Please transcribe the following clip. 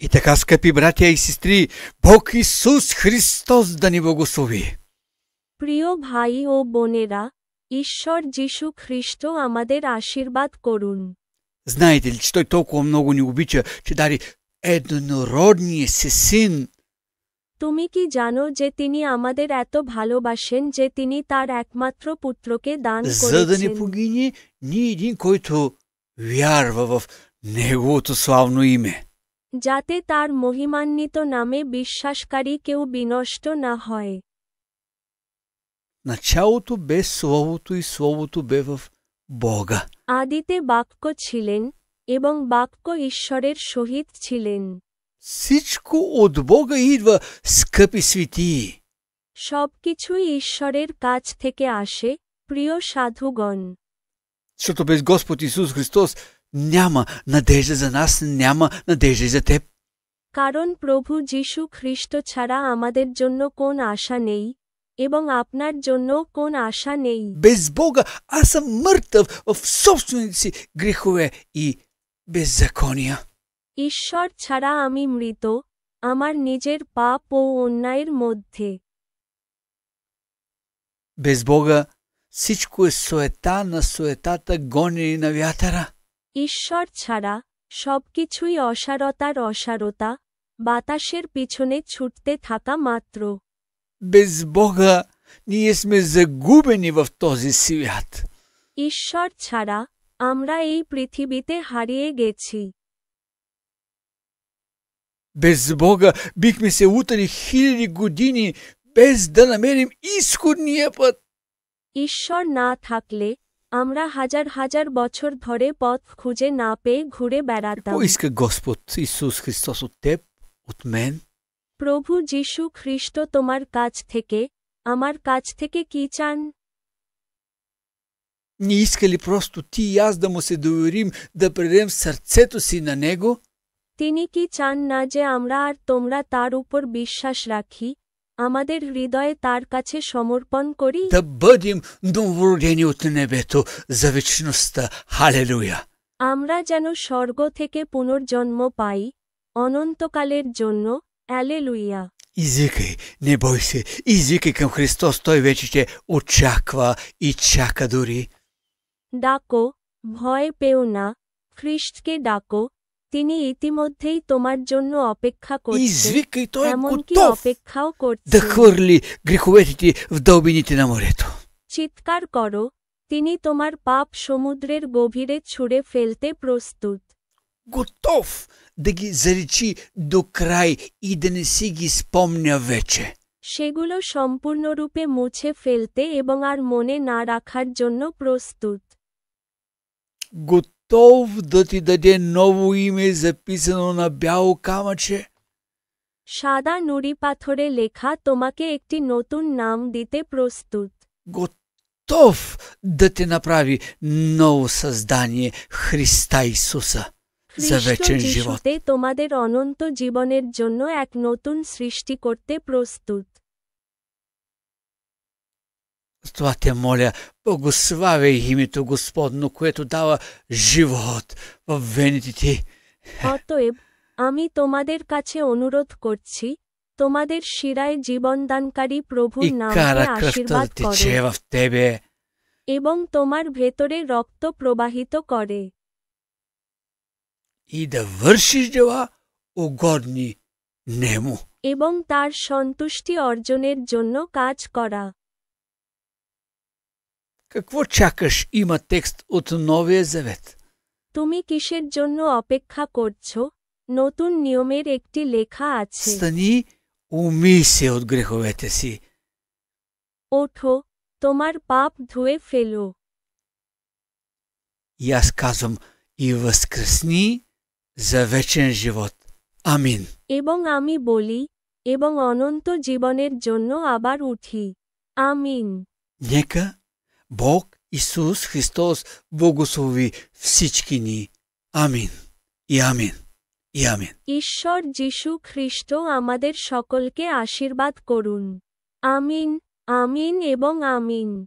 И така, скъпи братя и сестри, Бог Исус Христос да ни благослови. প্রিয় ভাই ও বোনেরা, ঈশ্বর যীশু খ্রিস্ট আমাদের আশীর্বাদ করুন। Знаете ли, че Той толкова много ни обича, че даде еднородния си син, তুমি কি জানো যে তিনি আমাদের এত ভালোবাসেন যে তিনি তার একমাত্র পুত্রকে দান за да не করেছেন, погине ни един, който вярва в Неговото славно име. যাতে তার মহিমান্বিত নামে বিশ্বাসকারী কেউ বিনষ্ট না হয়। Началото бе Словото и Словото бе в Бога. আদিতে বাক্য ছিলেন এবং বাক্য ঈশ্বরের সহিত ছিলেন। Всичко от Бога идва, скъпи светии. সবকিছুই ঈশ্বরের কাছ থেকে আসে, প্রিয় সাধুগণ। Защото без Господ Исус Христос няма надежда за нас, няма надежда и за теб. কারণ প্রভু যীশু খ্রিস্ট ছাড়া আমাদের জন্য কোন আশা নেই এবং আপনার জন্য কোন আশা নেই। Без Бога аз съм мъртъв в собствените си грехове и беззакония. ঈশ্বর ছাড়া আমি মৃত, আমার নিজের পাপ ও অন্যায়ের মধ্যে। Без Бога всичко е суета на суетата, гонени на вятъра. ঈশ্বর ছাড়া সবকিছুই অসারতার অসারতা, বাতাসের পিছনে ছুটতে থাকা মাত্র। Без Бога ние сме загубени в този свят. ঈশ্বর ছাড়া আমরা এই পৃথিবীতে হারিয়ে গেছি। Без Бога бихме се лутали хиляди години, без да намерим изходния път. ঈশ্বর না থাকলে আমরা হাজার হাজার বছর ধরে পথ খুঁজে না পেয়ে ঘুরে বেড়াতাম। Какво иска Господ Исус Христос от теб, от мен? প্রভু যীশু খ্রিস্ট তোমার কাছ থেকে, আমার কাছ থেকে কি চান? Не иска ли просто ти и аз да му се доверим, да предадем сърцето си на Него? তিনি কি চান না যে আমরা আর তোমরা তার উপর বিশ্বাস রাখি, আমাদের হৃদয়ে তার কাছে সমর্পণ করি? Да бъдем новородени от небето за вечността. Халелуя! আমরা যেন স্বর্গ থেকে পুনর্জন্ম পাই, অনন্তকালের জন্য। алелуя! Извикай, не бой се, извикай към Христос, Той вече те очаква и чака дори. ডাকো, ভয় পেও না, খ্রিস্টকে ডাকো, তিনি ইতিমধ্যেই তোমার জন্য অপেক্ষা করছেন, Извикай, Той е এমনকি готов অপেক্ষাও да করছেন। хвърли греховете ти в дълбините на морето. চিৎকার করো, তিনি তোমার পাপ সমুদ্রের গভীরে ছুঁড়ে ফেলতে প্রস্তুত। Готов да ги заличи до край и да не си ги спомня вече. সেগুলো সম্পূর্ণরূপে মুছে ফেলতে এবং আর মনে না রাখার জন্য প্রস্তুত। Готов да ти даде ново име, записано на бяло камъче. সাদা নুড়ি পাথরে লেখা তোমাকে একটি নতুন নাম দিতে প্রস্তুত। Готов да те направи ново създание, Христа Исуса, за খ্রিস্ট вечен живот. যিশুতে তোমাদের অনন্ত জীবনের জন্য এক নতুন সৃষ্টি করতে প্রস্তুত। Това те моля, благославяй името Господно, което дава живот в вените ти. অতএব আমি তোমাদের কাছে অনুরোধ করছি, তোমাদের শিরায় জীবনদানকারী প্রভুর И নামে кара кръвта আশীর্বাদ да করো тече в тебе. এবং তোমার ভেতরে রক্ত প্রবাহিত করে И да вършиш дела угодни Нему. এবং তার সন্তুষ্টি অর্জনের জন্য কাজ করা। Какво чакаш? Има текст от Новия Завет. তুমি কিসের জন্য অপেক্ষা করছো? নতুন নিয়মের একটি লেখা আছে। Стани, умий се от греховете си. ওঠো, তোমার পাপ ধুয়ে ফেলো И аз казвам, и възкръсни за вечен живот. Амин. এবং আমি বলি, এবং অনন্ত জীবনের জন্য আবার উঠি। আমিন। Нека Бог Исус Христос благослови всички ни. Амин. И амин. И амин. ঈশ্বর যীশু খ্রিস্ট আমাদের সকলকে আশীর্বাদ করুন। আমিন, আমিন এবং আমিন।